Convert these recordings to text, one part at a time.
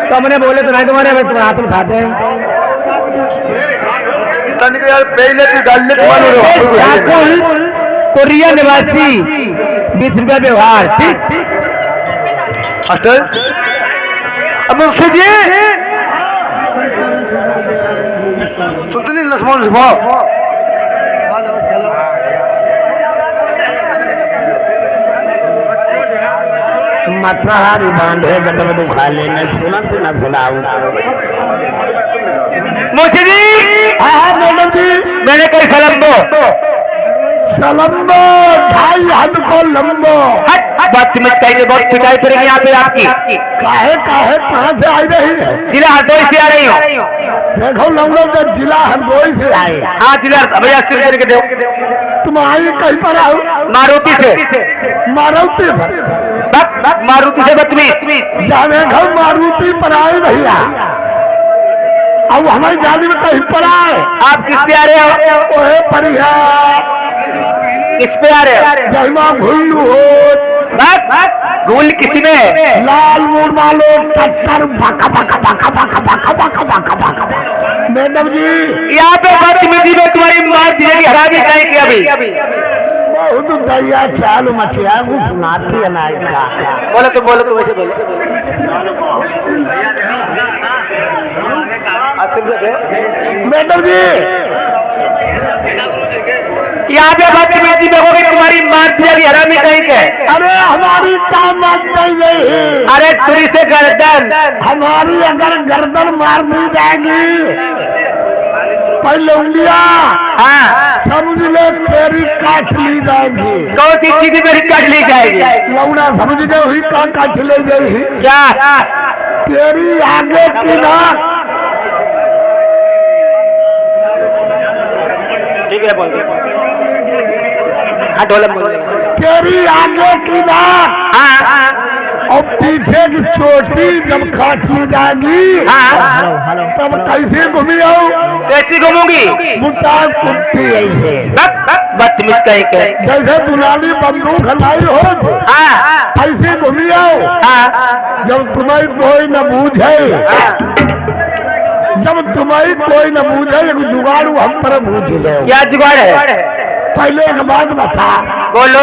तुमने बोले तो नहीं तुम्हारे हाथ उठाते हैं यार पहले तो डाल ले कोरिया निवासी 20 रुपया व्यवहार ठीक मास्टर अब मुझसे जी सुनते नहीं लक्ष्मण भाव मथहारी बांधे गटक दुखा लेने सुना सुना सुनाऊ मुझे जी हाँ मैडम जी मैंने कही सलम्बो सलम्बो ढाई हाथ को लंबो बदतमीज कहीं बहुत पिटाई करेंगे यहाँ पे आपकी काहे काहे कहाँ से आई रही है जिला हरदोई से आ रही हो देखो लंबो तो जिला हरदोई से आए हाँ जिला भैया सिर करके दो तुम आई कहीं पर आओ मारुति से मारुति से बदतमीज जाने घर मारुति पर आए भैया अब हमारी गाड़ी में कहीं पर आए आप किससे आ रहे हो ओहे परिया किस पे आ रहे हो जहिमा घुल्लू हो घुल किसी में लाल मूड मालो टक्कर बाका बाका बाका बाका बाका बाका बाका बाका मैडम जी यहाँ पे बदतमीजी में तुम्हारी मार दीजिएगी हरा दी जाएगी अभी बहुत दया चालू मछिया को सुनाती है ना बोलो तो वैसे बोलो मैडम जी यहाँ पे बदतमीजी देखोगे तुम्हारी मार दिया हरामी कहीं के अरे हमारी काम नहीं गई अरे छुरी से गर्दन हमारी अगर गर्दन मार दी जाएगी पहले उंगलियां हाँ समझ ले तेरी काट ली जाएगी कौन सी चीज मेरी काट ली जाएगी लौड़ा समझ गए हुई काट ले जाएगी क्या तेरी आगे की नाक ठीक है बोल तेरी आगे की नाक और पीछे की चोटी जब काट ली जाएगी तब कैसे घूमी आओ कैसी घूमूंगी मुट्ठा कुत्ती ऐसे बदतमीज कहीं के जैसे दुलाली बंदूक हलाई हो ऐसे घूमी आओ जब तुम्हें कोई न बूझे जब तुम्हारी कोई न बूझे एक जुगाड़ हम पर बूझ ले क्या जुगाड़ है पहले एक बात बता बोलो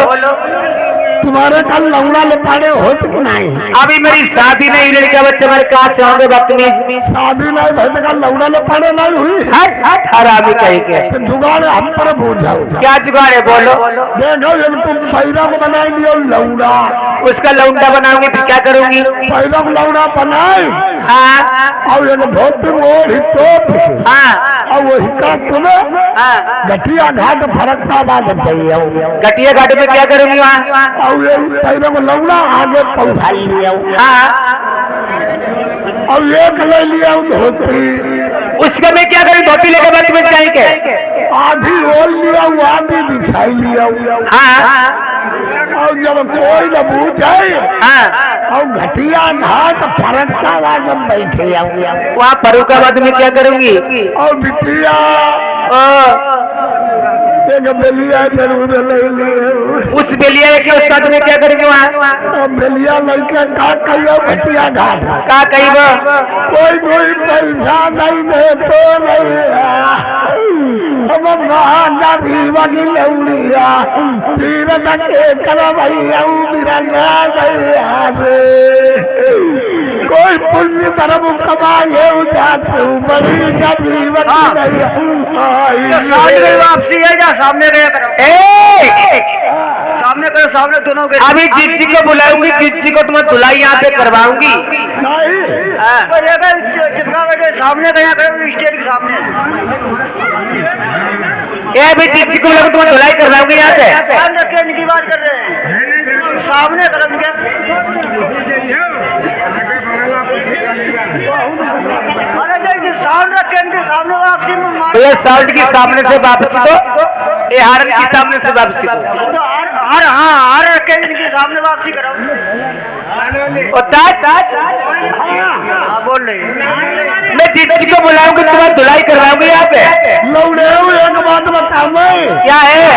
तुम्हारे कल लौड़ा लपाड़े होते कि नहीं अभी मेरी शादी नहीं लड़का बच्चे मेरे कहाँ से होंगे बदतमीज शादी नहीं भाई कल लौड़ा लपाड़े नहीं हुई हरामी कहीं के जुगाड़ हम पर भूल जाओ क्या जुगाड़ है बोलो देखो जब तुम पैरा को बनाई दियो लौड़ा उसका लौंडा बनाऊंगी फिर क्या करूंगी पैरा को लौड़ा बनाए और एक धोती मोड़ हिटोप और वो हिक्का तुम्हें गठिया घाट फरकता बात चाहिए गठिया घाट में क्या करूंगी वहाँ पैरों को लौड़ा आगे पहुंचा लिया और एक ले लिया धोती उसका मैं क्या करूँ धोती लेकर बाद में जाएंगे आधी ओढ़ लिया आधी बिछाई लिया और जब कोई न पूछे और घटिया घाट फरकता जब बैठे वहाँ फरुखाबाद में क्या करूंगी और बिटिया बेलिया जरूर उस बेलिया के उस्ताद में क्या करेंगे वहाँ बेलिया लड़के का कहियो भटिया घाट का कही कोई पैसा नहीं दे तो नहीं हम महागरी लौड़िया तीर के करवैया कोई पुण्य धर्म कमाए बड़ी वापसी है या सामने गया करो सामने करो सामने दोनों के अभी जिज्जी को बुलाऊंगी जिज्जी को तुम्हें धुलाई यहाँ पे करवाऊंगी चिपका के सामने गया करो स्टेज के सामने ये अभी जिज्जी को बुलाऊंगी तुम्हें धुलाई करवाऊंगी यहाँ से की बात कर रहे हैं सामने करो साउंड रखेंगे सामने वापसी में साउंड की सामने से वापसी को ये हारन के सामने से वापसी करो। हार रखे इनके सामने वापसी करो। और ताज बोल रही मैं जिज्जी को बुलाऊंगी, तुम्हारी धुलाई करवाऊंगी यहाँ पे। लौड़े एक बात बताओ मैं, क्या है?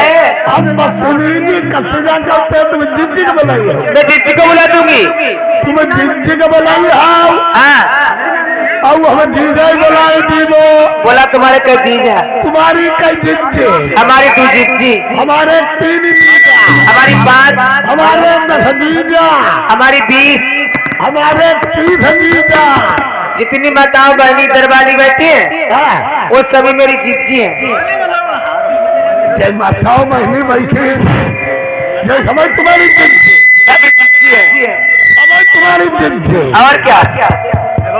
हम मसूरी कस्तिया करते तुम जिज्जी को बुलाइए। मैं जिज्जी को बुला दूंगी। तुम्हें जिज्जी को बुलाइए। हाँ और हमें जीजा ही बुलाई दीदो। बोला तुम्हारे कई जीजा, तुम्हारी कई जिज्जी, हमारी 2 जिज्जी, हमारे 3 जीजा, हमारी 5, हमारे 10 जीजा, हमारी 20, हमारे 30 जीजा। जितनी माताओं बहनी दरबारी बैठी है वो सभी मेरी जिज्जी है। जय माताओं बहनी बैठी, जय समझ तुम्हारी जिज्जी, सभी जिज्जी है। समझ तुम्हारी जिज्जी। और क्या?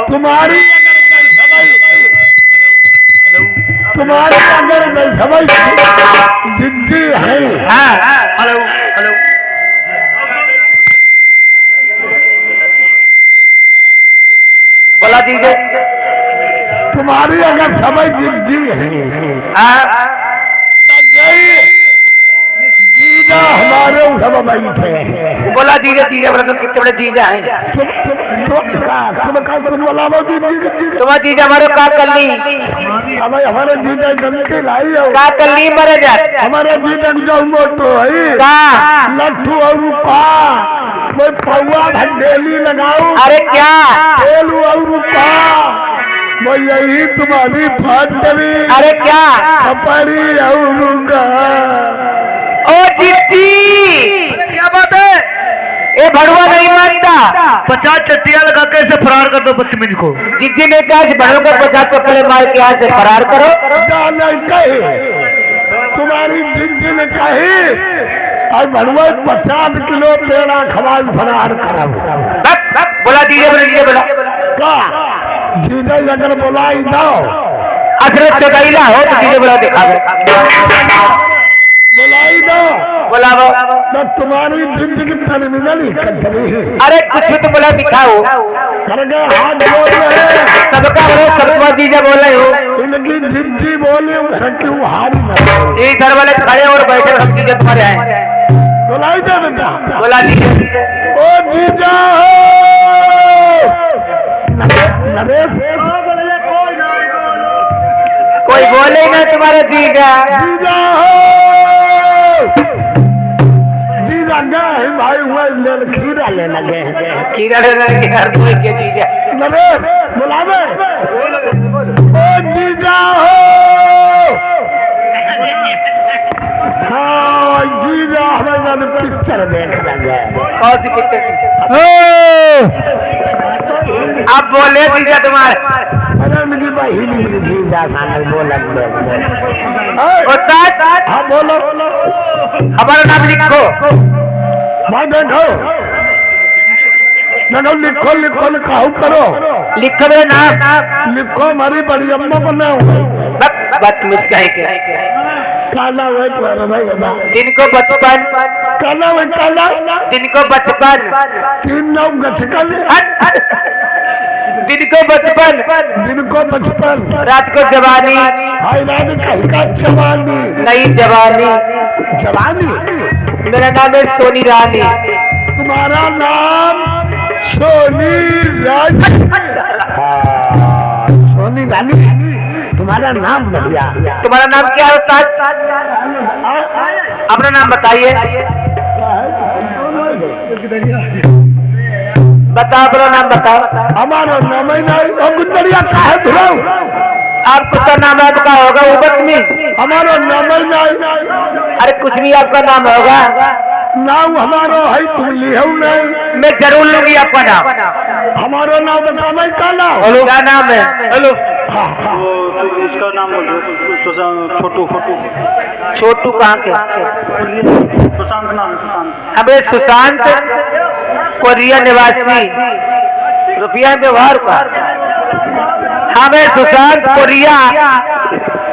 तुम्हारी अगर समझ जिद्दी है। हाँ हेलो हेलो बोला दीजिए। तुम्हारी अगर समझ जिद्दी है हाँ जीजा हमारे सब बैठे। बोला जीजा, जीजा बोला तुम कितने बड़े जीजा हैं। तुम बोला दीदी तुम्हारा जीजा हमारे का कर ली, हमारे जीजा गंदगी लाई हो। का कर ली मरे जा हमारे जीजा जो मोटो है का। लट्ठू और पा कोई पौआ भंडेली लगाओ। अरे क्या? तेलू और पा मैं यही तुम्हारी फाट करी। अरे क्या? कपड़ी और ओ जिज्जी, क्या बात है? ये भड़ुआ नहीं मानता। 50 चट्टियां लगा के इसे फरार कर दो बदतमीज को। जिज्जी ने कहा कि भड़ों को 50 चप्पलें मार के यहाँ से फरार करो। कहे तुम्हारी जिंदगी ने कही और भड़ुआ 50 किलो पेड़ा खवाल फरार करो। बोला जीजा, बोला जीजा, बोला का जीजा अगर बोलाई दो अखरत चौकाईला हो तो जीजा बोला दिखा दो। बोलाई दो बोला वो तो तुम्हारी जिंदगी टर्मिनल ही कंट्री है। अरे कुछ भी तो बोला दिखाओ। कर गए हाथ बोल रहे सबका बोलो, सबका जीजा बोल रहे हो। इनकी जिंदगी बोले घर की वो हारी न ये इधर वाले खड़े और बैठे हम जीजा तुम्हारे आए। बोलाई दे बेटा। बोला जीजा, ओ जीजा नरेश कोई बोले ही ना तुम्हारा जीजा। जीजा जीजा गए भाई हुआ खीरा ले लगे खीरा लेने के हर कोई के जीजा। नरेश बुलावे ओ जीजा हाँ जीजा हमें पिक्चर देख लगे। कौन सी पिक्चर? अब बोले जीजा तुम्हारे। अरे मेरी बहिनी मेरी जीजा खाने बोला हाँ बोलो हमारा नाम लिखो। भाई देखो देखो लिखो लिखो लिखाओ करो। लिखो मेरा नाम। लिखो हमारी बड़ी अम्मा को ना बदतमीज कहे के। काला हुआ तुम्हारा भाई बता दिन को 55, काला हुआ काला दिन को 55, 3 9 गचकल दिन को 55, दिन को 55 रात को जवानी, हाय रात कहीं का जवानी नई जवानी। जवानी मेरा नाम है सोनी रानी। तुम्हारा नाम सोनी रानी। सोनी रानी तुम्हारा नाम बढ़िया। तुम्हारा नाम क्या होता है? अपना नाम बताइए। बताओ, अपना नाम बताओ। हमारा नाम ही नहीं गुजरिया का है धुराऊ। आपको तो नाम आपका होगा वो बदतमीज। हमारा नाम ही नहीं। अरे कुछ भी आपका नाम होगा। नाम हमारा है तुम लिहो नहीं। मैं जरूर लूंगी आपका नाम। हमारा नाम बताना ही काला। हेलो, क्या नाम है? हेलो, उसका नाम छोटू छोटू छोटू कहाँ के? सुशांत नाम है सुशांत। अबे सुशांत कोरिया निवासी रुपया व्यवहार का। हमें सुशांत कोरिया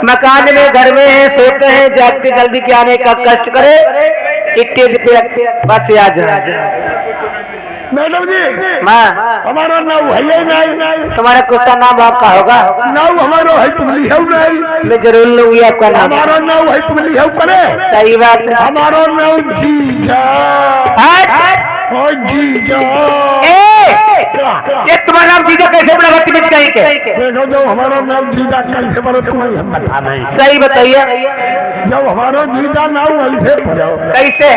मकान में घर में है, सोते हैं, जागते जल्दी के आने का कष्ट करे। स्टेज पे बस आ जा। मैडम जी माँ हमारा नाव है नहीं, तुम्हारा कुत्ता नाम आपका होगा? नाव हमारा है तुम लिखो नहीं, मैं जरूर लूंगी आपका नाम। हमारा नाव है तुम लिखो करे, सही बात है। हमारा नाव जीजा। ओ जीजा ये तुम्हारा नाम जीजा कैसे बड़ा बदतमीज कहीं के? देखो जो हमारा नाम जीजा कैसे बनो तुम्हें हम बताना है। सही बताइए। जब हमारा जीजा नाव ऐसे पड़ो कैसे?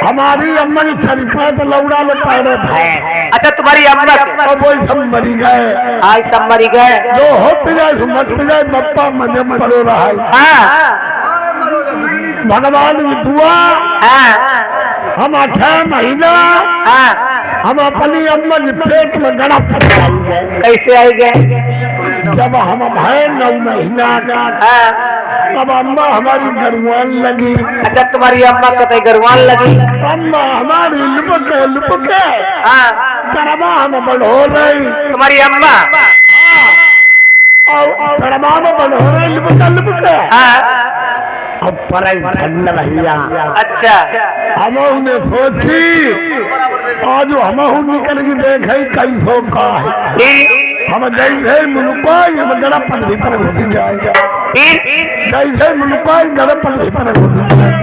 हमारी अम्मा की शरीफा तो लौड़ा में पैरे भाई। अच्छा तुम्हारी अम्मा अब वो सब मरी गए, आज सब मरी गए। जो हो पिजाए मत पिजाए बप्पा मजे में पड़ो रहा है। हाँ भगवान की दुआ हाँ हम 8 महीना हाँ हम अपनी अम्मा के पेट में गड़ा फंसाई गए। कैसे आई गए? जब हम भाई 9 महीना का तब अम्मा हमारी गरवान लगी। अच्छा तुम्हारी अम्मा कतई गरवान लगी? अम्मा हमारी लुपके हाँ करमा हम बढ़ो रही। तुम्हारी अम्मा? और करमा में बढ़ो रही लुपके। हाँ अब पर भैया अच्छा हम उन्हें सोची आज हम निकल के देखे कैसो का है। हम जैसे मुल्कों ये गड़ा पल भीतर घुस जाएगा, जैसे मुल्कों गड़ा पल भीतर घुस जाएगा।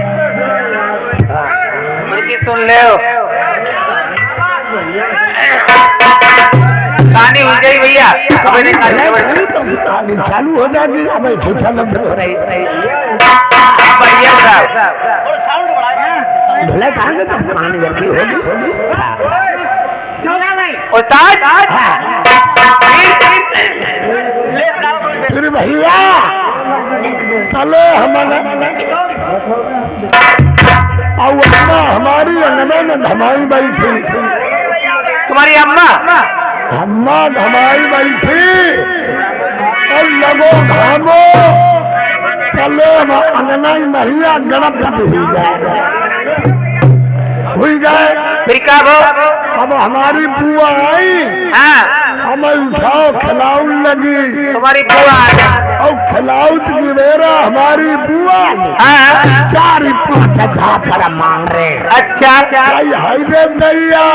सुन ले कहानी हो गई भैया। चालू हो जाएगी अब भैया साहब भले कहांगे तो कहानी करती होगी। फिर भैया चलो हमारी अम्मा में धमाई बैठी। तुम्हारी अम्मा? अम्मा धमाई बैठी और लगो घामो चलो अंगना महिला गड़प हुई जाए। फिर क्या वो? अब हमारी बुआ आई, हाँ हमें उठाओ खिलाऊ लगी। तुम्हारी बुआ? और खिलाऊ की मेरा हमारी बुआ हाँ 4-5 हजार पर मांग रहे। अच्छा हाई रे दैया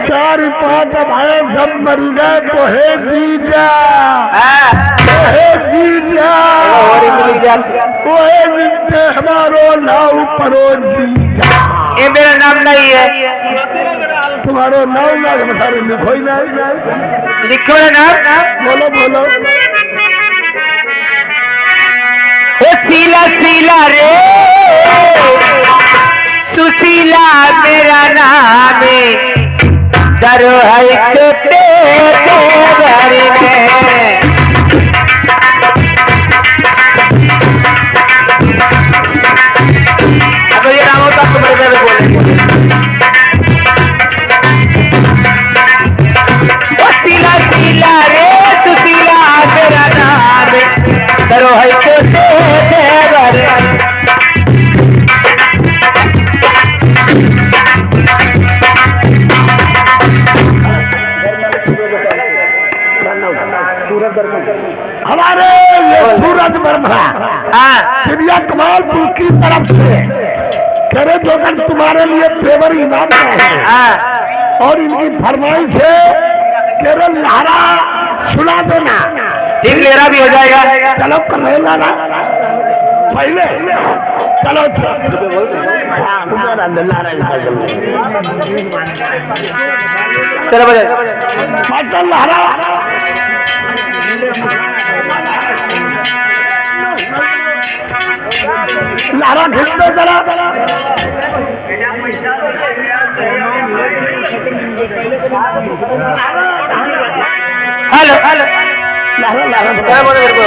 4-5 भाई सब मर गए तो हे जीजा, तो हे जीजा, तो हे जीते हमारो नाव परो जीजा। ये मेरा नाम नहीं है। तुम्हारो नाव ना सारे लिखो ही नहीं। लिखो ना नाम। बोलो बोलो। सीला सीला रे सुशीला मेरा नाम दरो है छोटे घर में। अगर ये नाम होता तो मेरे में बोलेंगे सीला सीला रे सुशीला मेरा नाम दरो है छोटे घर। हमारे ये सूरज वर्मा चिड़िया कमालपुर की तरफ से करे जोकर तुम्हारे लिए फेवर इनाम है और इनकी फरमाइश है केरल लहरा सुना देना। ठीक लेरा भी हो जाएगा। चलो कर लेना ना पहले चलो चलो बजे लहरा लहरा खींच दो जरा। हेलो हेलो लहरा लहरा क्या बोले मेरे को?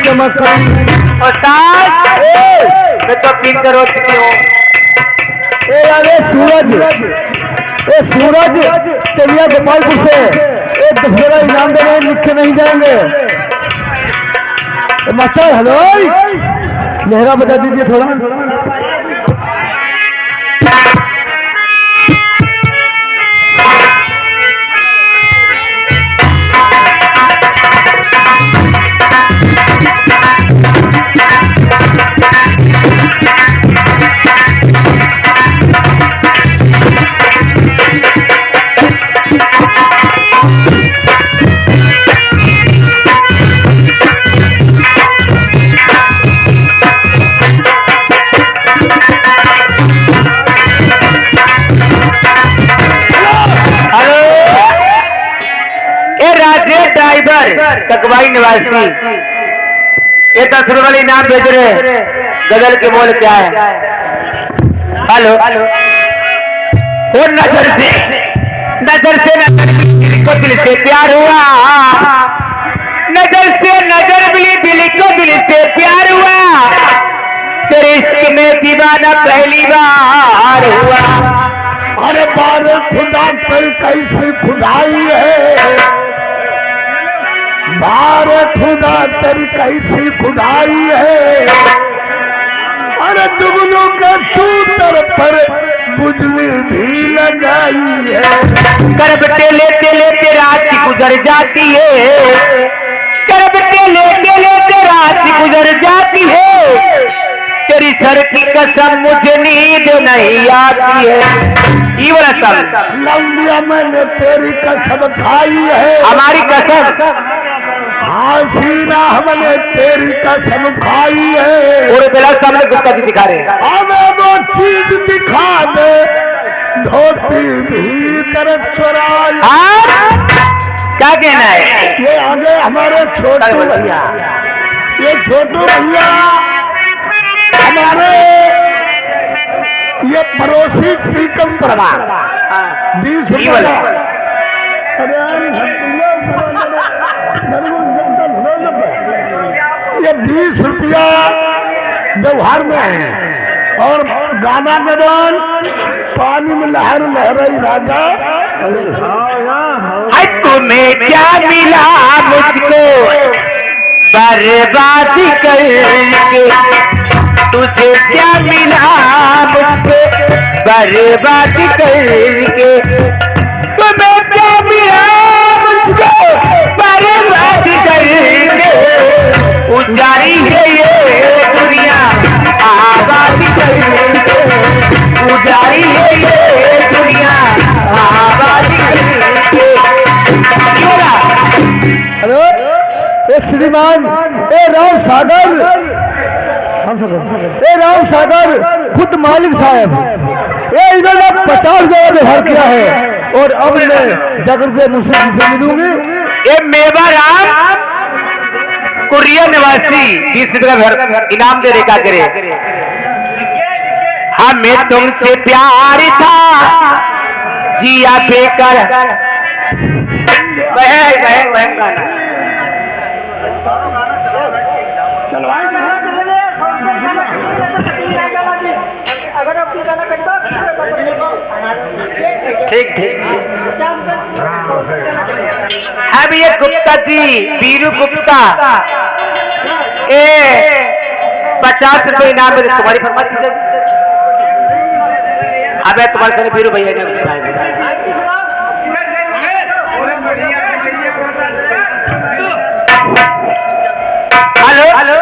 चमक उस्ताद मैं तो 3 करोड़ की हूँ। अरे सूरज, ए सूरज चलिए गोपालपुर से एक दशहरा इनाम देने लिखे नहीं जाएंगे। मास्टर हेलो, लहरा बजा दीजिए थोड़ा। ड्राइवर ककवाई निवासी ये 10 रुपए वाली इनाम भेज रहे। गजल के बोल क्या है? हेलो और नजर से नजर को दिल से प्यार हुआ, नजर से नजर मिली दिल को दिल से प्यार हुआ, तेरे इश्क में दीवाना पहली बार हुआ। अरे बार खुदा पर कैसी खुदाई है, बार खुदा तेरी कैसी खुदाई है। अरे जुगनू के सूतर पर बुझली भी लगाई है। करबटे लेते लेते रात गुजर जाती है, करबटे लेते लेते रात गुजर जाती है, तेरी सर की कसम मुझे नींद नहीं आती है। ये वाला सब लौंडिया मैंने तेरी कसम खाई है, हमारी कसम हसीना हमने तेरी कसम खाई है। पूरे बेला सामने गुप्ता जी दिखा रहे हैं, हमें वो चीज दिखा दे धोती भीतर चुराई। क्या कहना है? ये आगे हमारे छोटू भैया, ये छोटू भैया हमारे ये पड़ोसी प्रीतम परिवार 20 रुपये। ये 20 रुपया व्यवहार में है और गाना मैदान पानी में लहर लहराई राजा। तुम्हें क्या मिला मुझको बर्बाद करके, तुझे क्या मिला मुझको बर्बाद करके, तुम्हें क्या मिला मुझको बर्बाद करके, उजारी है ये दुनिया आबाद करके, उजारी है ये दुनिया आबाद करके। हेलो ए श्रीमान, ए राव सागर, ए राव सागर खुद मालिक साहब, ये इन्होंने 50 जगह व्यवहार किया है और अब मैं जाकर के मुझसे मिलूंगी। ये मेवा राम कुरिया निवासी 20 रुपया इनाम दे क्या करे। हमें तुमसे प्यार था जिया बेकर, वह गाना ठीक ठीक। है भैया गुप्ता जी, वीरू गुप्ता, 50 रुपये इनाम में तुम्हारी फरमाइश। अब तुम्हारे साथ वीरू भैया ने सुनाया। हेलो हेलो,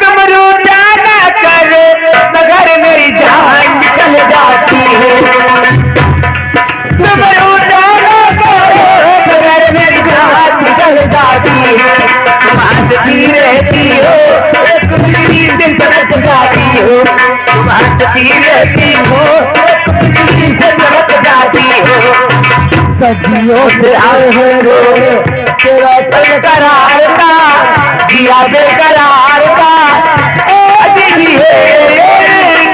तुम रोजाना करो मगर मेरी जान निकल जाती है, तुम रोजाना करो मगर मेरी जान निकल जाती है, तुम हंसती रहती हो एक बिजली से चमक जाती हो, तुम हंसती रहती हो एक बिजली से चमक जाती हो, सदियों से आए हैं रो तेरा तन करार का जिया बेकरार का आज भी है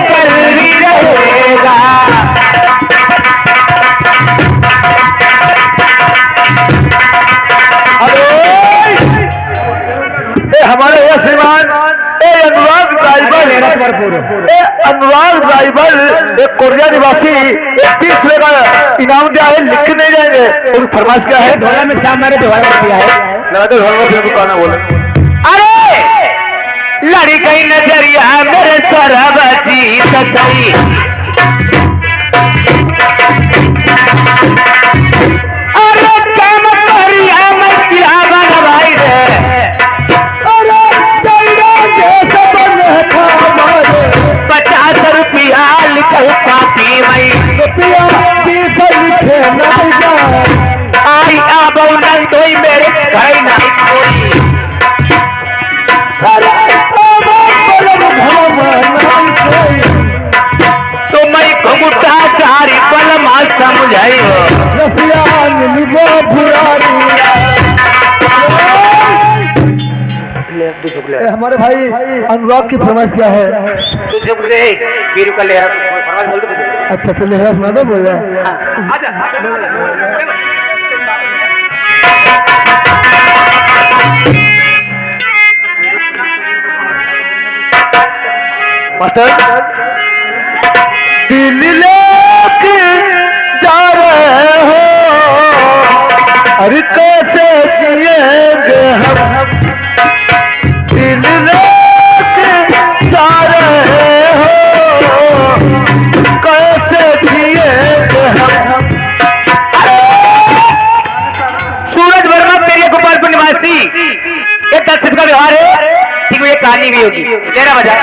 कल भी रहेगा। ड्राइवर अनुराग ड्राइवर एक कोरिया निवासी 30 रुपए का इनाम दिया है, लिख के नहीं जाएंगे। और फरमाइश क्या है? ढोला में शाम मैंने ढोला दिया है। लगा तो ढोल में दुकाना बोले। अरे लड़ी गई नजरिया मेरे सरबजी ससई, अरे काम करिया मैं किला बनवाई रे, अरे तेरा जैसा बने था मारे 50 रुपया लिखल कापी में रुपया 20 लिखे नहीं जा आई आबो नंदोई मेरे घर नहीं कोई, तो मैं घुमटा चारी पल माल समझाई हमारे भाई अनुराग की फरमाइश क्या है? तू चुप रे वीरू का लेहरा फरमाइश बोल दे। अच्छा से लेहरा सुना दो बोल रहा दिल लेके जा रहे हो, अरे कैसे जिएंगे हम, दिल लेके जा रहे हो, कैसे जिएंगे हम। सूरज वर्मा तेरे गोपालपुर निवासी, ये दक्षिण का व्यवहार है, ठीक है, ये कहानी भी होगी। लेना बजा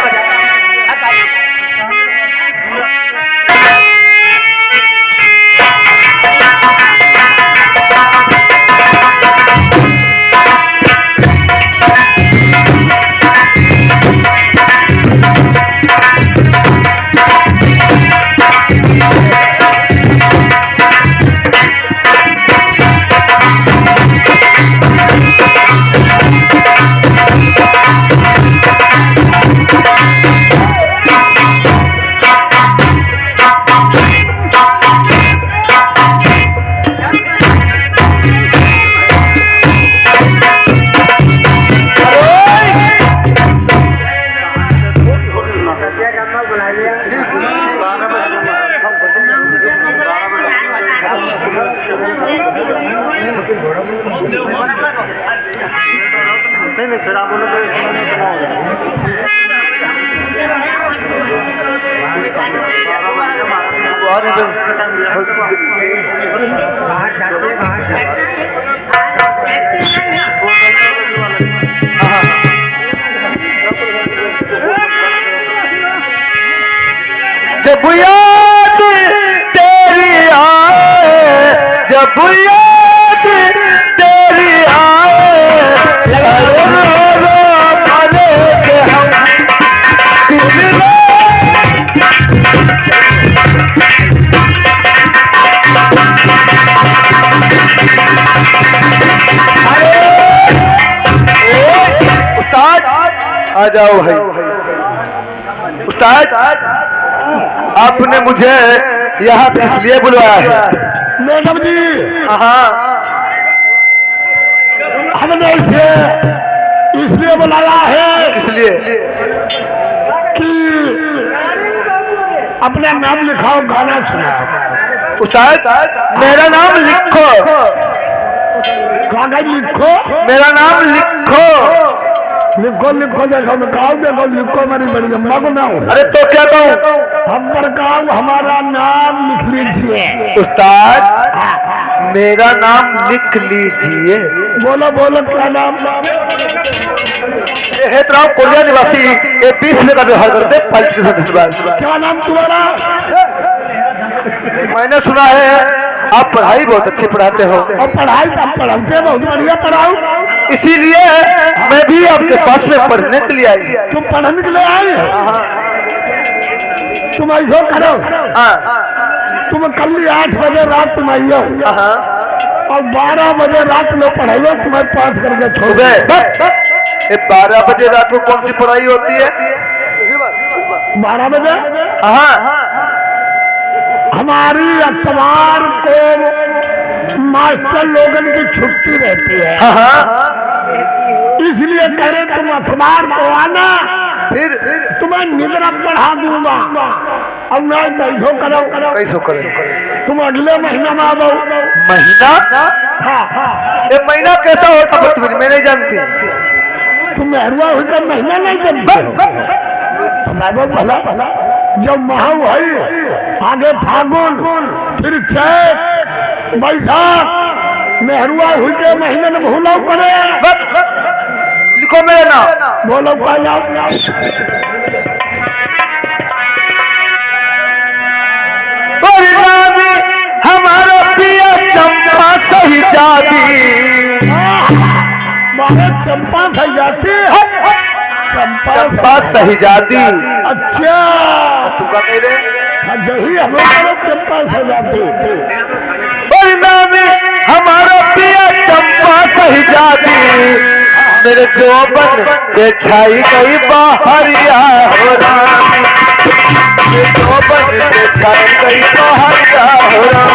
नहीं फिर आप बोलो जब याद तेरी आए, जब याद तेरी आए, आ जाओ भाई। उस्ताद आपने मुझे यहाँ पे इसलिए बुलवाया है। मैडम जी हाँ हमने इसे इसलिए बुलाया है इसलिए कि अपना नाम लिखाओ, गाना सुनाओ। उस्ताद मेरा नाम लिखो, कागज लिखो, मेरा नाम लिखो। लिखो लिखो देखो लिखाओ, देखो लिखो, मेरी बड़ी अम्मा को ना हो। अरे तो क्या कहूँ? हम पर काम हमारा नाम लिख लीजिए। उस्ताद मेरा नाम लिख लीजिए। बोलो बोलो क्या नाम? हेतराव कोरिया निवासी, ये 20 रुपए का व्यवहार करते। क्या नाम तुम्हारा? मैंने सुना है आप पढ़ाई बहुत अच्छी पढ़ाते हो। और पढ़ाई आप पढ़ाते बहुत बढ़िया पढ़ाओ, इसीलिए मैं भी आपके पास में पढ़ने के लिए आई। तुम पढ़ने के लिए आए? तुम ऐसा करो, तुम कल 8 बजे रात तुम आइयो और 12 बजे रात में पढ़ाइयो, तुम्हें पास करके छोड़ दे। 12 बजे रात को कौन सी पढ़ाई होती है? 12 बजे हमारी अखबार को मास्टर लोगन की छुट्टी रहती है, इसलिए कह रहे तुम अखबार को आना। फिर तुम तुम्हें निद्रा पढ़ा दूंगा और ना कैसो करो कैसो करे तुम अगले महीना में आओ। महीना? हाँ ये महीना कैसा होता बदतमीज, मैं नहीं जानती। तुम मेहरुआ होकर महीना नहीं जानते हो? बाबा भला जब महाऊ है आगे फागुन फिर चैत बैसाख मेहरुआ हुई के महीने में भूलो करे। लिखो मेरा नाम। बोलो क्या नाम? हमारा पिया चंपा सही जाती। मारे चंपा सही जाती। चंपा सही जाती। अच्छा तू क्या कह रहे? जही हमारे चंपा सही जाती। हमारा पिया चंपा सही जाती। मेरे जोबन पे छाई गई बाहरिया हो राम। मेरे जोबन पे छाई गई बाहरिया हो राम।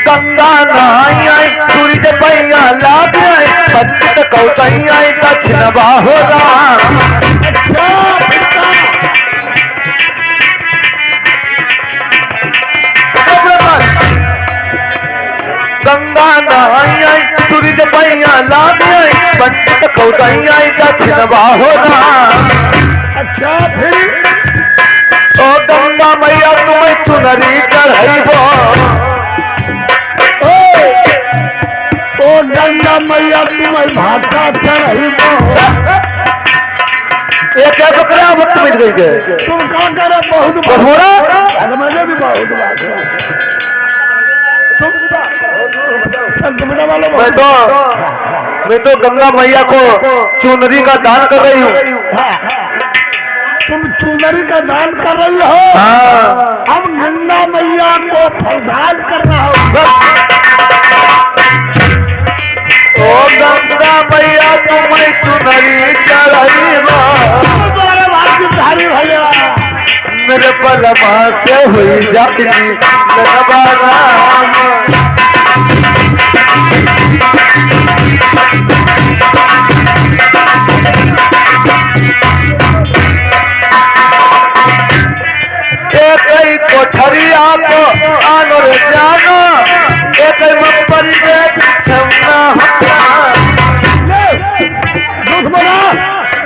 गंगा नहाई आई सूरज पैया लाग आई पंडित कौतई आई दक्षिण बाहो राम। गंगा नहाई आई सूरज पैया लाग आई पंडित कौतई आई दक्षिण बाहो राम। अच्छा फिर ओ गंगा मैया तुम्हें चुनरी चढ़ाइबो। ओ गंगा मैया तुम्हें भाता चढ़ाइबो। ये क्या बकरा बदतमीज गई गए? तुम क्या करे? बहुत बहोरा मुझे भी बहुत बात है। मैं तो गंगा मैया को चुनरी का दान कर रही हूँ। तुम चुनरी का दान कर रही हो। हाँ। हम गंगा मैया को फलदान कर रहा हूँ। ओ गंगा मैया तुम्हें चुनरी चढ़ाइबो। भैया मेरे पलमा से हुई जाती लगवा राम। एक कोठरिया को आनो रे जानो। एक मपरी में बिछौना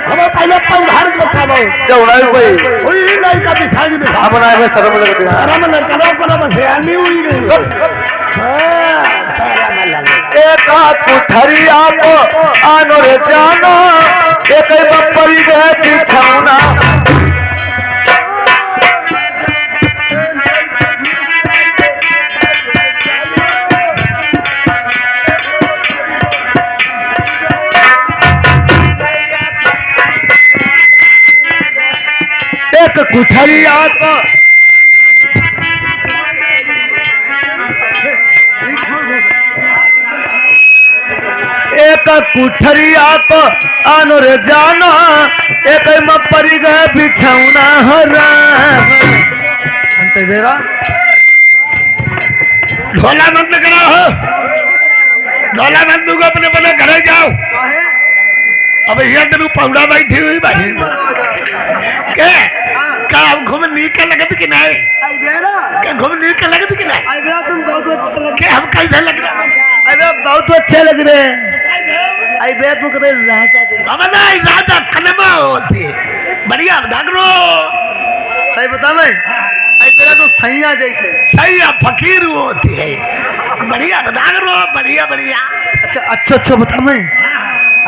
हमें पहले पौधार बताओ। जौनाई कोई हुई नहीं का बिछाई दिखा। हमना में शर्म लगती है। शर्म न करो कोनो बसियानी हुई नहीं। एक कोठरिया को आनो रे जानो। एक मपरी में बिछौना। एक कुठरिया को एक कुठरिया को आनो रे जानो। एक मपरी गए बिछौना हो राम। अंत बेरा ढोला बंद करो हो। ढोला बंद को अपने अपने घरे जाओ। अब ये तेरू पौड़ा बैठी हुई भाई के काम घूम नीचे लगत कि नहीं? के घूम नीचे लगत कि नहीं? तुम बहुत अच्छे लग के हम कैसे लग रहा? अरे बहुत अच्छे लग रहे। आई बे तू करे राजा बाबा नहीं राजा कलमा होती है। बढ़िया डागरो सही बता मैं। आई तेरा तो सैया जैसे सही फकीर होती है। बढ़िया डागरो बढ़िया बढ़िया। अच्छा अच्छा अच्छा बता मैं।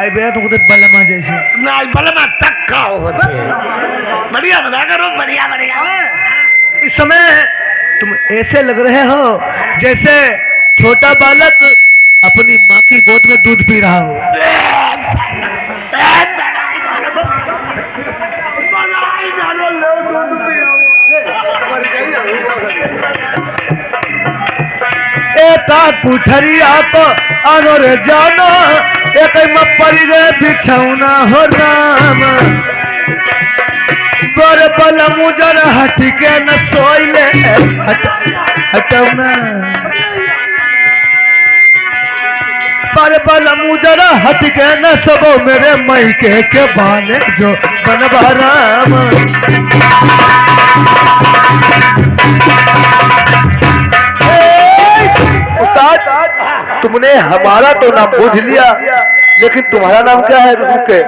आई बे तो कुछ बलमा जैसे नहीं बलमा तक का होती है। बढ़िया डागरो बढ़िया बढ़िया। इस समय तुम ऐसे लग रहे हो जैसे छोटा बालक अपनी माँ की गोद में दूध पी रहा हो। एका कुठरिया को अनोर जाना एक मपरी रे बिछौना हो राम बर बल मुजर हट के न सोइले हटौना पर बल मुजर हट के न सबो मेरे मई के बाने जो बनवा राम तुमने हमारा तो नाम पूछ लिया लेकिन तुम्हारा नाम क्या है रुके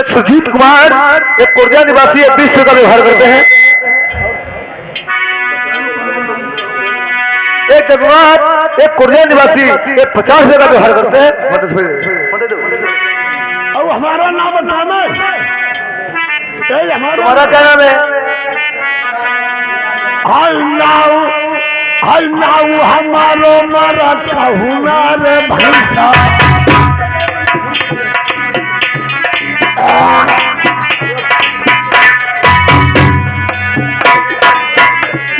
सुजीत कुमार एक कुर्जा निवासी 20 का व्यवहार करते हैं एक जगवात एक कुर्जा निवासी 50 का व्यवहार करते हैं हमारा नाम बताना तुम्हारा क्या नाम है हमारो मारा कहूना रे भैया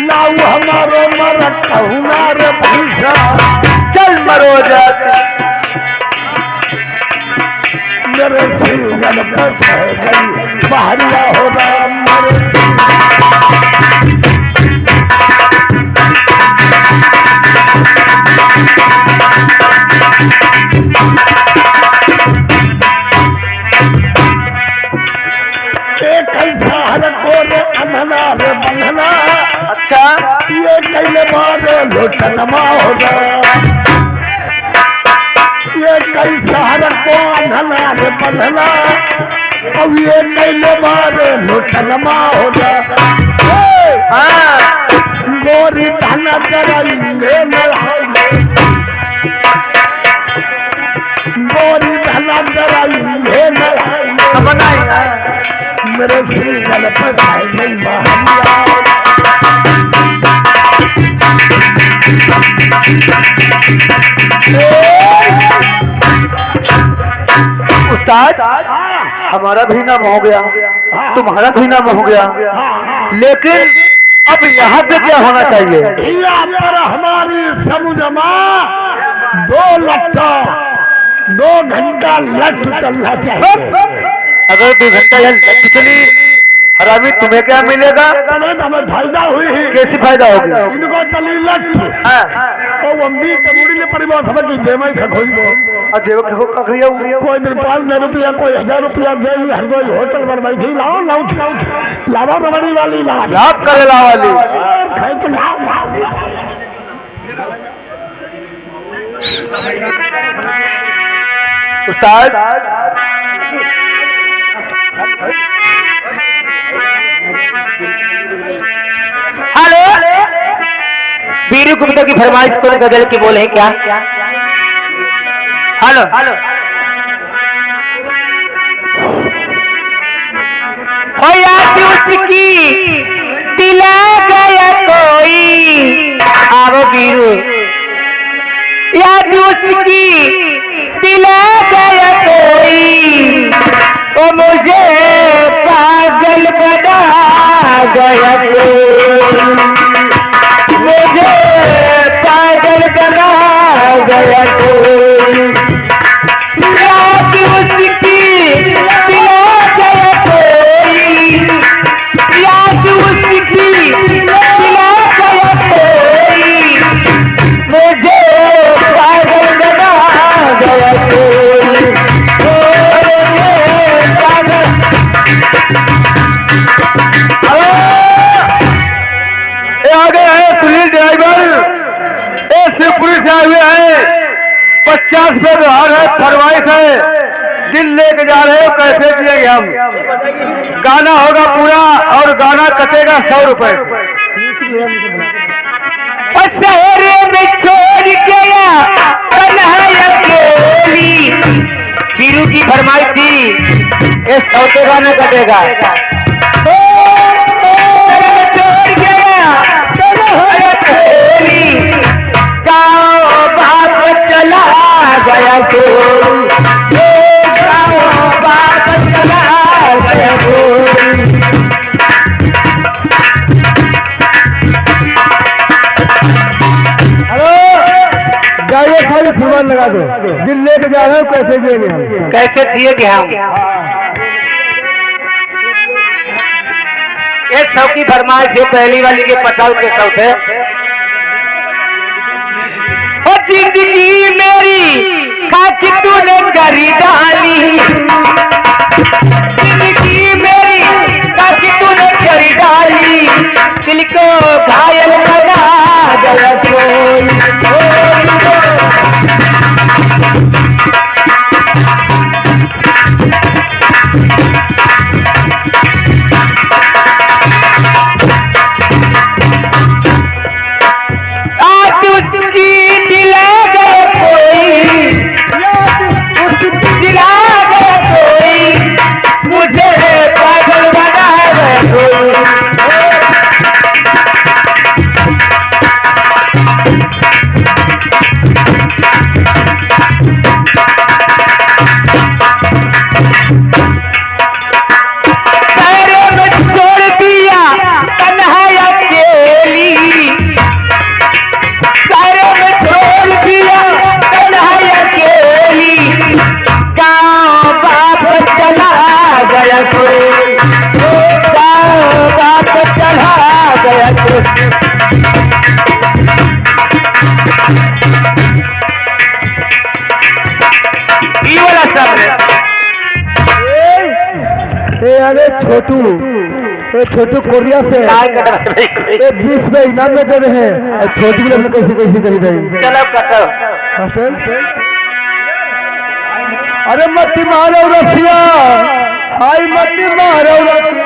नाऊ हमारो मारा कहूना रे भैया चल मरो जाते मेरे जीवन पर बाहरिया हो राम मेरे अच्छा ये कैले मारे लोटनमा होगा ये कई सहारा को अंधना रे बंधना अब ये कैले मारे लोटनमा होगा गोरी धना कराई गोरी धना कराई मेरे श्री गणपत नहीं उस्ताद हमारा भी नाम हो गया तुम्हारा भी नाम हो गया लेकिन अब यहाँ पे क्या होना चाहिए पर हमारी समुद्रमा 2 लट्टा 2 घंटा लट चलना चाहिए अगर 2 घंटा यह लट चली हरामी तुम्हें क्या मिलेगा हमें फायदा हुई कैसी फायदा होगी इनको चली लट तो अम्बी चमूड़ी ने परिवार समझ की जेमई खोज दो कोई ₹500 कोई 1000 रुपया दे हरदोई होटल पर बैठी लाओ लावा रमणी वाली लाभ करे ला वाली उस्ताद हेलो वीरू गुप्ता की फरमाइश कौन गजल के बोले क्या हेलो हो याद उसकी दिला गया कोई आओ वीरू याद उसकी दिला गया कोई ओ मुझे पागल बना गया मुझे पागल बना गया याद उसकी दिला गया कोई याद उसकी दिला गया कोई मुझे पागल बना गया आगे है पुलिस ड्राइवर पुलिस आए हुए हैं 50 पे व्यवहार है फरमाइश है दिल लेके जा रहे हो कैसे दिएंगे हम गाना होगा पूरा और गाना कटेगा 100 रुपए शहर में छोड़ गया वीरू की फरमाइश थी ये 100 का गाना कटेगा चला गया चला गया जाइए खाली फीवर लगा दो, दिल लेके जा रहे हो, कैसे जिएंगे हम, कैसे जिएंगे हम। ये सौ की फरमाइश है, पहली वाली के 50 के 100 थे। और जिंदगी मेरी खाकी तूने करी डाली, जिंदगी मेरी खाकी तूने करी डाली, दिल को घायल बना गया कोई। अरे छोटू कोरिया से 20 में इनाम में दे रहे हैं, छोटू के लिए कैसे कैसे करी रही। चलो कटो। अरे मत्ती मारो रसिया, हाय मत्ती मारो रसिया।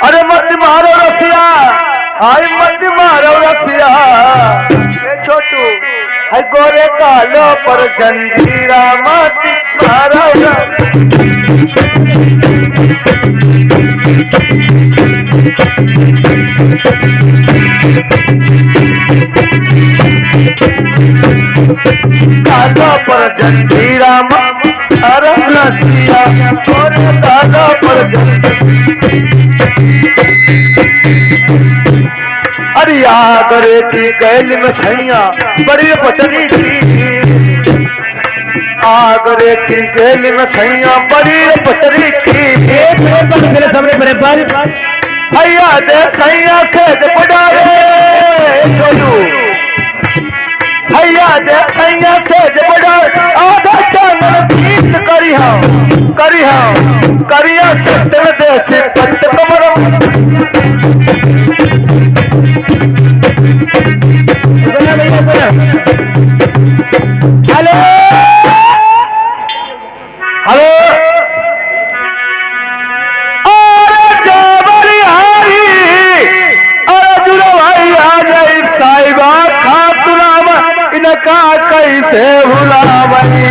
अरे मत्ती मारो रसिया, हाय मत्ती मारो रसिया। छोटू है गोरे कालो पर जंजीरा मत मारो। कालो पर जंजीरा मारो रसिया, गोरे कालो पर अरे आगरे की गैल में सैया बड़ी पटरी की, आगरे की गैल में सैया बड़ी पटरी की। भैया दे सैया से पड़ाए, भैया दे सैया से पड़ाए। आधा टाइम करी करिया सत्य दे से पट हेलो हेलो। साहिबा खातुराम इनका कैसे भुलावई।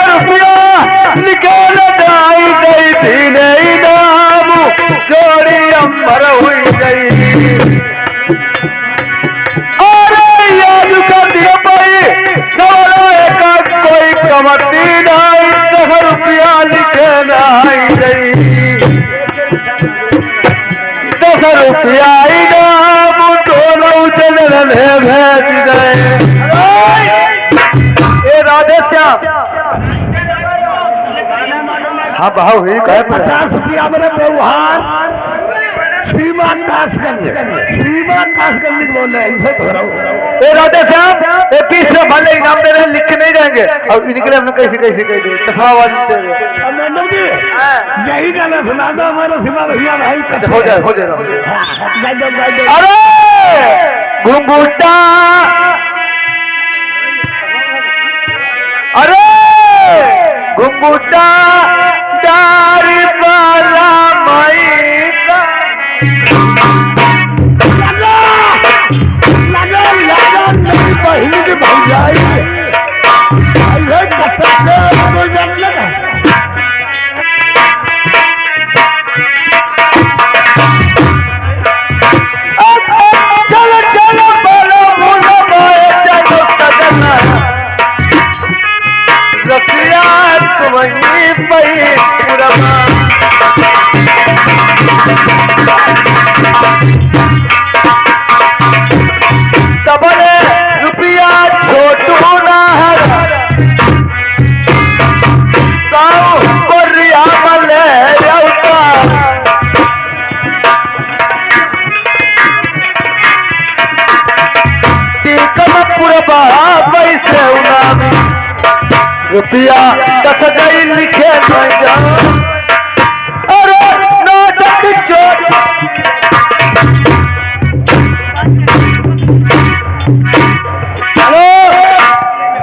रुपया निकाल दाई गई थी नहीं नाम, जोड़ी अंबर हुई गई। अरे याद कर दिया भाई का कोई कमती नहीं, 10 रुपया लिखे नहीं गई। 10 रुपया इनाम दोनों चलने भेज गए। ए राधे श्याम, हाँ भाव हुई कहे 50 रुपया मेरे व्यवहार सीमा काश करने बोल रहे हैं। ए राधे श्याम, 30 में भले इनाम दे रहे, लिख के नहीं जाएंगे। और इनके लिए हमने कैसे कैसे कह दी, चश्मा वाली दे रहे। मैडम जी यही गाना सुना दो हमारा सीमा भैया भाई। हो जाएगा। अरे घुंघूटा, अरे घुंघूटा डारी वाला माई मेरी बहन की भैया रसिया तुम्हें पुरमा तबले रुपया छोटू नाहर साऊ कोरिया मले रौता टीकम पुरबा पैसे उनामी रुपया 10,000 लिखे न जाओ अरे नाटक चोट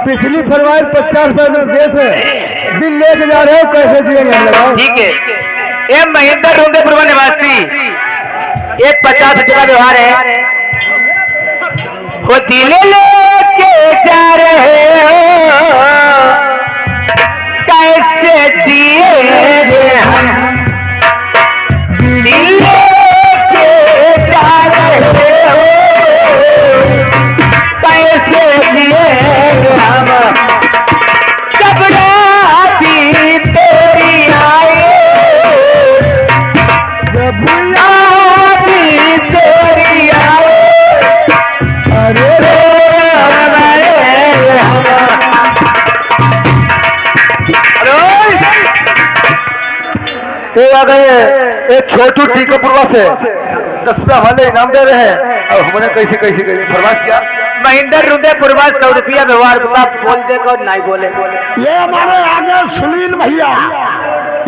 पिछली फरमाइश 50 रुपए में देश है बिल लेके जा रहे हो कैसे दिए लगाओ। ठीक है, ये महेंद्र रोंदेपुर निवासी ये 50 रुपये का व्यवहार है। वो दिल लेके जा रहे हो कैसे जिए हम, दिल लेके जा रहे हो कैसे जिए हम, जब राती तेरी आए, जब राती तेरी आए, अरे रे ये आ गए एक छोटू टीकापुरवा से 10 रुपया वाले इनाम दे रहे हैं और हमने कैसे कैसे कैसे फरमाइश किया महेंद्र रुंदेपुरवा 100 रुपया व्यवहार बता बोल दे को नहीं बोले। ये हमारे आगे सुनील भैया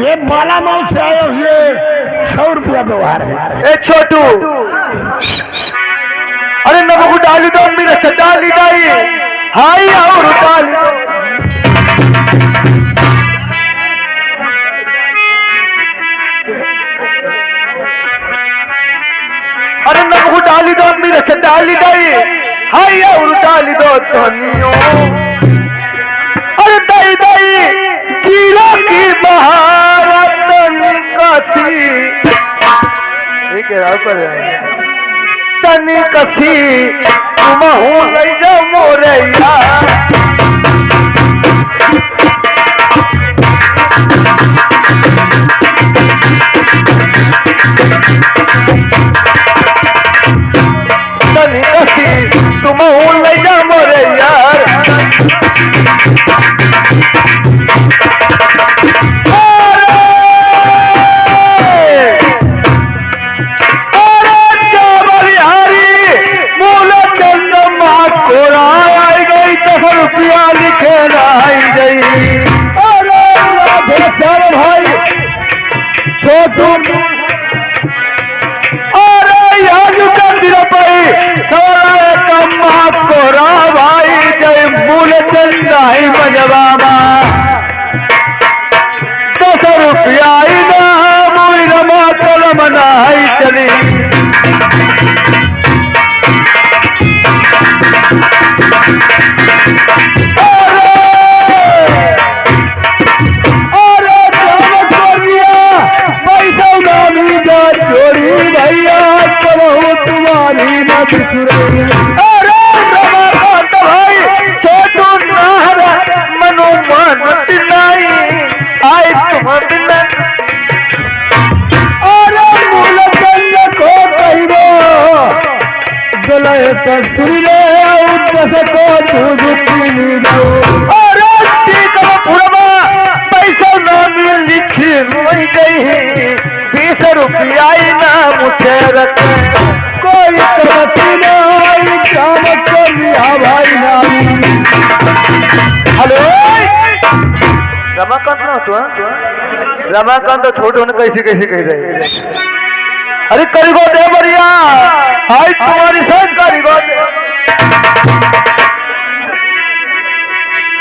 ये बाला मऊ से आए हुए 100 रुपया व्यवहार है। ए छोटू अरे नमक डाली दो मेरा डाली दाई हाई और डाली दो अरे नमक डाली दो मेरा डाली दाई हाई और डाली दो धनियों अरे दाई दाई जीरो की महारत निकासी ठीक है पर तनी कसी तुम हूँ लई जा मोरैया तनी कसी तुम हूँ लई जा मोरैया रुपया लिखे लाई गई अरे सर भाई छोटू अरे याद कर दिया भाई थोड़ा कम्मा कोरा भाई जय मूल चंदाई मजबाबा 10 रुपया मुई रमा कलम नाई चली चोरी भैया तुम्हारी मत अरे भाई छोटू नाहरा मनो मन नहीं आए तुम अरे मूल को कहो गले तक को अरे पैसा नाम लिखी रोई गई 20 रुपया ना मुझे रखे कोई नहीं भाई हेलो रमाकांत ना तो रमाकांत छोटे होने कैसे कैसे कह रहे अरे करीगो दे बढ़िया हाय तुम्हारी सर करीगो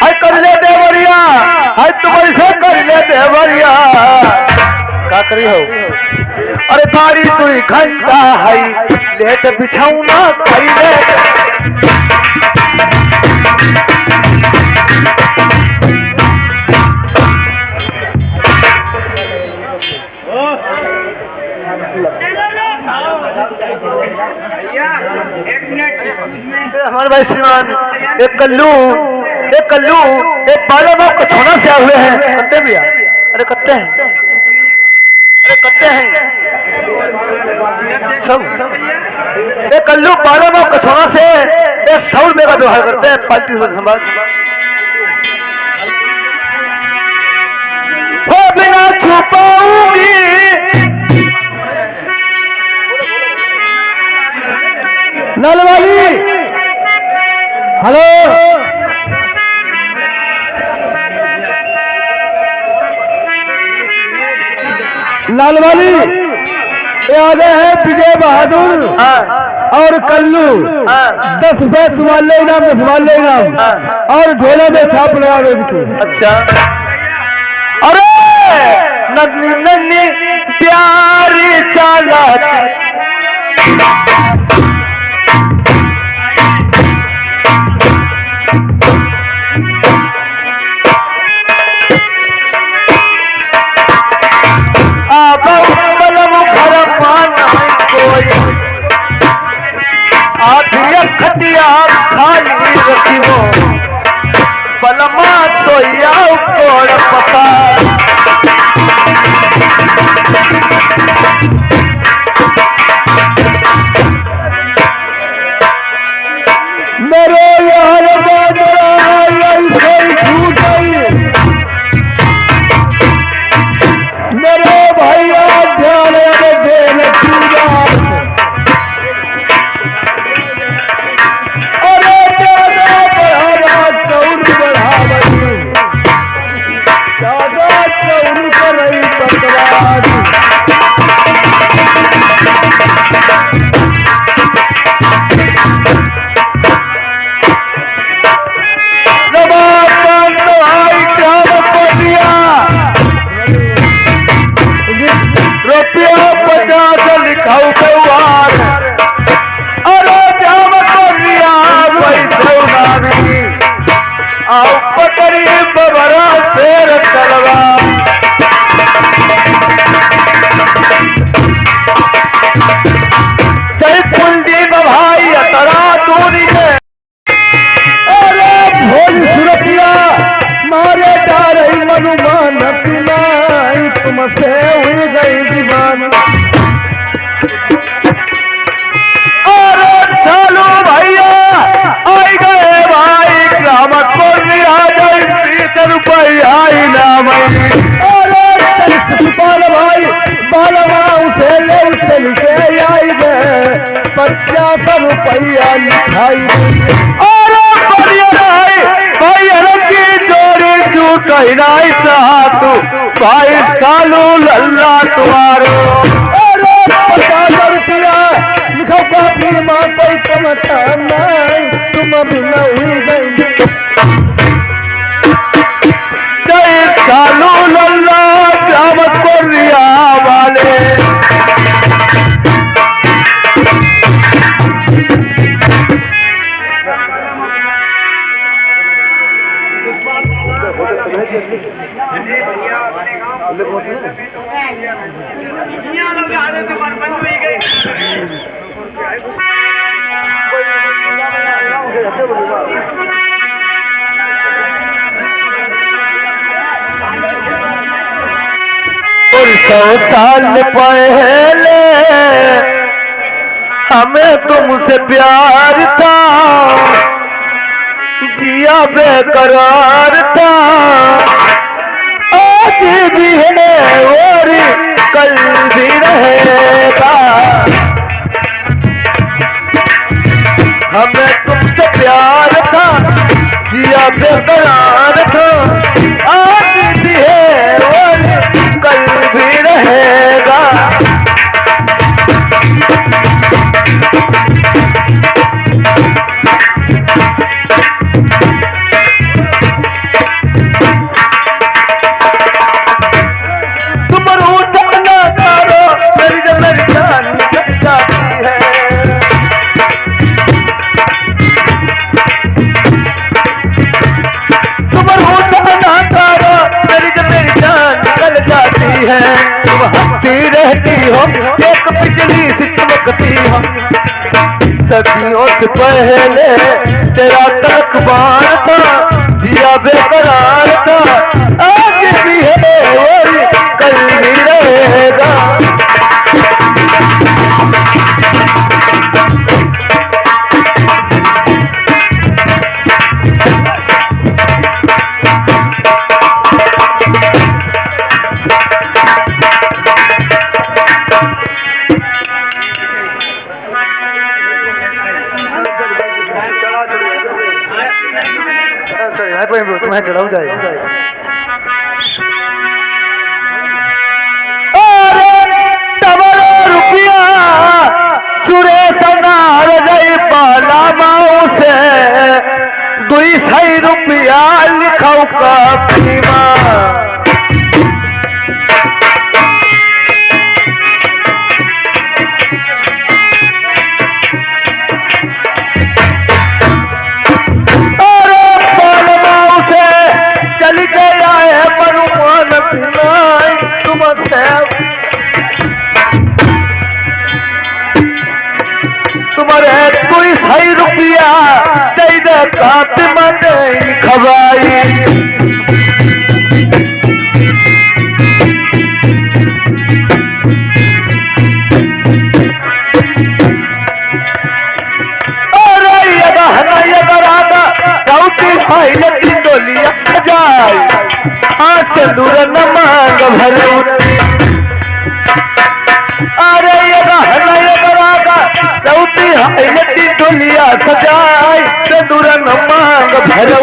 हाय कर ले दे बढ़िया हाय तुम्हारी सर कर ले दे बढ़िया का करी हो अरे तारी तू घंटा है लेट बिछाऊना खैले हमारे भाई श्रीमान एक कल्लू एक बाला बाप को छोना से हुए हैं कत्ते भैया अरे कत्ते हैं कत्ते हैं सब एक कल्लू पाला में कछोड़ा से एक 100 रुपये का व्यवहार करते हैं पाल्टी से समाज हो बिना छुपाऊंगी नलवाली हेलो लालवाली ये आ गए हैं विजय बहादुर और कल्लू 10 रुपए संभाल ले इनाम संभाल ले इनाम और ढोला में छाप लगा दे इनको। अच्छा अरे नन्नी नन्नी प्यारी चालाक खतिया खाली रखी हो बलमा तो याओ कोड़ पता मेरे यार मेरे भैया ध्यान देन तुमसे हुई गई दीवान अरे चलो भैया आई गए भाई ग्रामक को आ जाए 30 रुपया इनाम अरे सुपाल भाई बालवा उसे ले चल के आई गए 50 रुपया लिखाई अरे बढ़िया भाई की जोड़ी झूठी नहीं साधु भाई सालू लल्ला तुम्हारो अरे 50 रुपया लिखो काफी मां कोई कमता नहीं तुम भी नहीं गई जय सालू लल्ला ग्रामक को रिया वाले और 100 साल पहले हमें तुमसे प्यार था जिया बेकरार था आज भी है और कल भी रहेगा हमें तुमसे प्यार था जिया बेकरार था आज भी है और कल भी रहेगा तुम रूठ ना करो मेरी जब मेरी जान निकल जाती है तुम रूठ ना करो मेरी जब मेरी जान निकल जाती है तुम हंसती रहती हो एक बिजली से चमकती हो सदियों से पहले तेरा तलक बाण था जिया बेकरार था आज भी है और कल भी रहेगा कोई सही रुपया लिखाऊ कापी माँ। चली गया है मनुमान पिनाई तुमसे, तुम्हारे कोई सही रुपया दे दे काट मन खबाई। डोलिया सजाई सिंदूर न मांग भरे, अरे ये बरागा रौती हाईलती डोलिया सजाई सिंदूर न मांग भरे,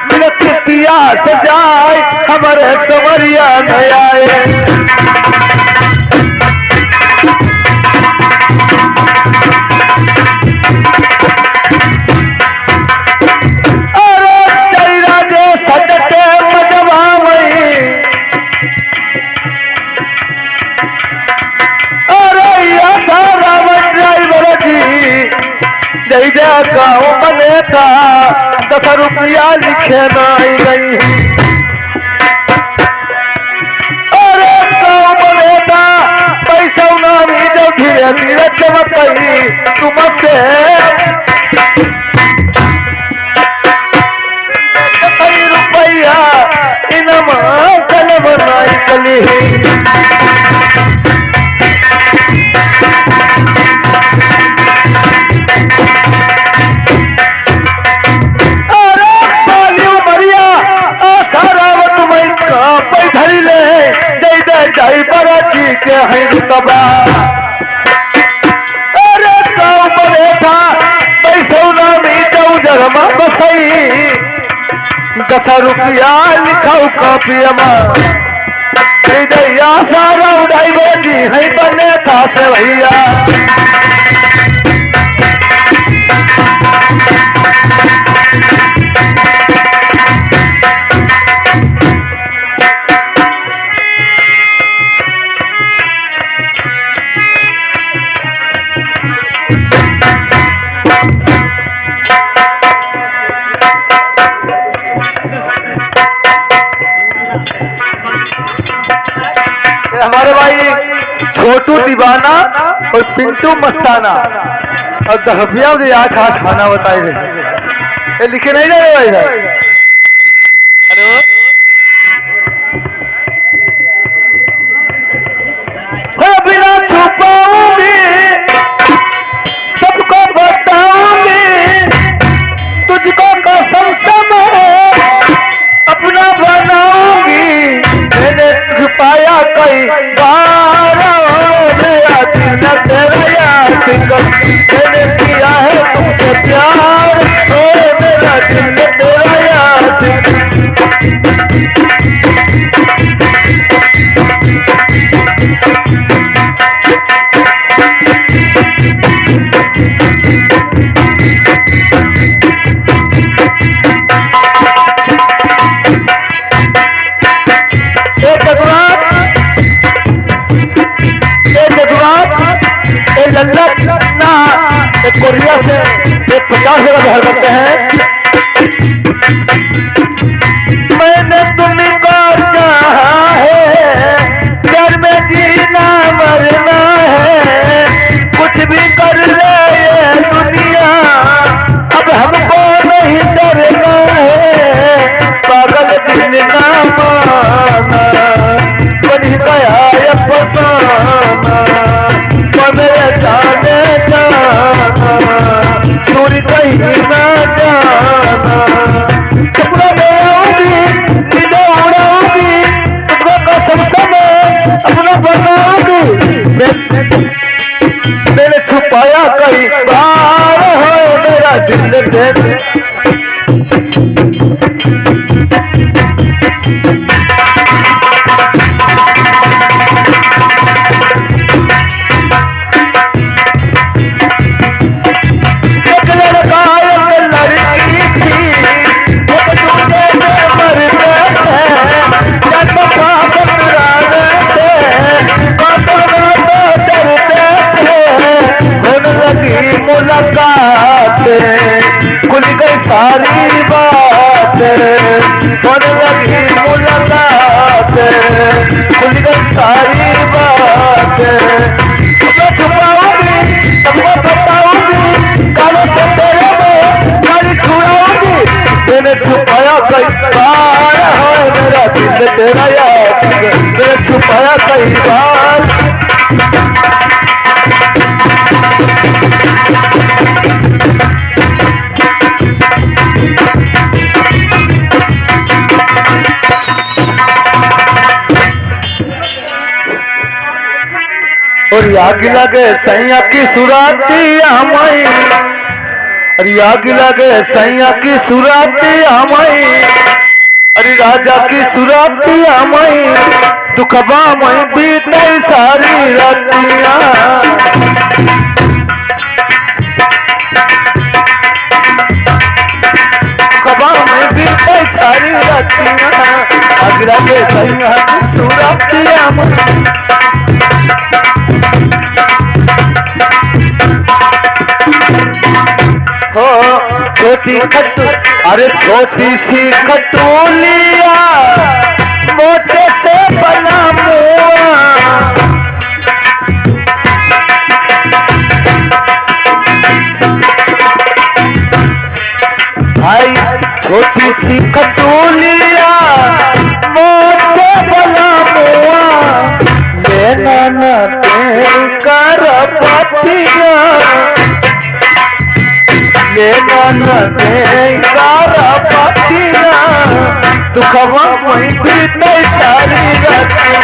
मिलतिया सजाई हमारे सवरिया नयाए। गाँव बने था 10 रुपया लिखे नहीं गई, अरे गाँव बने था पैसा नामी जो धीरे धीरे चमकई तुमसे, 10 रुपया इनमा कल बनाई चली। के है तबा, अरे गाँव बने था पैसा नामी जाऊ जरमा बसई 10 रुपया लिखाऊ कापिया दैया सारा उड़ाई बोली है बने था से भैया। हमारे भाई छोटू दीवाना और पिंटू मस्ताना और 10 रुपया मुझे 8 खाना बताए गए, ये लिखे नहीं जा रहे भाई। हेलो, बिना छुपाऊंगी सबको बताऊंगी, तुझको कसम से अपना बनाऊंगी। मैंने छुपाया कई बार मेरा दिल तेरा याद, मैंने किया है तुमसे प्यार, मेरा दिल तेरा याद। कोरिया से 50 जगह घर करते हैं। मैंने तुमको चाहा है, घर में जीना मरना है, कुछ भी कर ले ये दुनिया, अब हमको नहीं डरना है। पागल दिल ना माना, बन गया ये फसाना, मेरे जाने दूरी कहीं ना जाना। सपना बनाऊंगी, नींदें उड़ाऊंगी, तुझको कसम से मैं अपना बनाऊंगी। मैंने छुपाया कई बार हो मेरा दिल देख, लड़की खुल गई सारी बात, मैं छुपाऊंगी सबको बताऊंगी, कानों से तेरे में गाली छुड़ाऊंगी। मैंने छुपाया कई बार है मेरा दिल तेरा याद, मैंने छुपाया कई बार। और आग लगे सैया की सुरातिया मई, अरे आग लगे सैया की सुरातिया मई, अरे राजा की सुरातिया मई, दुखबा मई बीते सारी रातिया। दुखबा मई बीते सारी रातिया, आग लगे सैया की सुरातिया मई। हो छोटी खटू, अरे छोटी सी खटोलिया मोटे से बना मुआ, भाई छोटी सी खटोलिया मोटे बना मुआ, लेना न कर पतिया, लेना न कारा पतिया, दुखवा वही बीते सारी रातिया।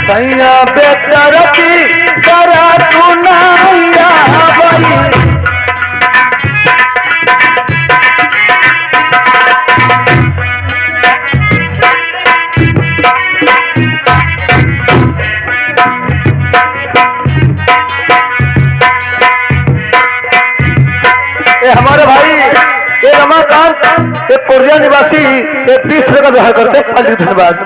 सैया बेदरदी करा तू नैया भाई, ये हमारे भाई ये रमाकांत एक कोरिया निवासी एक 20 रुपये का व्यवहार करते, धन्यवाद।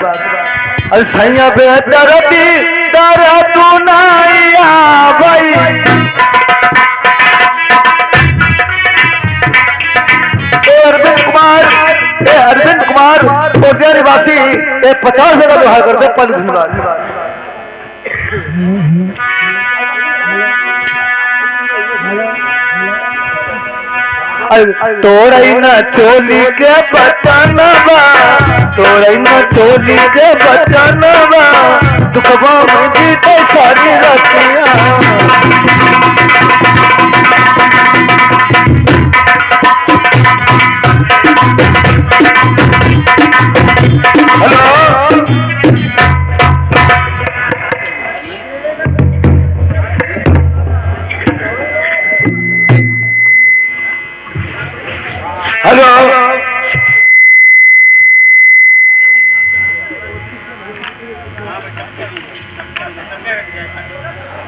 अरे सैया बेदरदी करा तू नैया भाई, अरविंद कुमार कोरिया निवासी एक 50 रुपये का व्यवहार करते, धन्यवाद। तोड़ई न चोली के बटनवा, तोड़ई न चोली के बटनवा, दुखवा में बीते सारी रातिया। Hello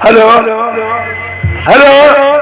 hello hello hello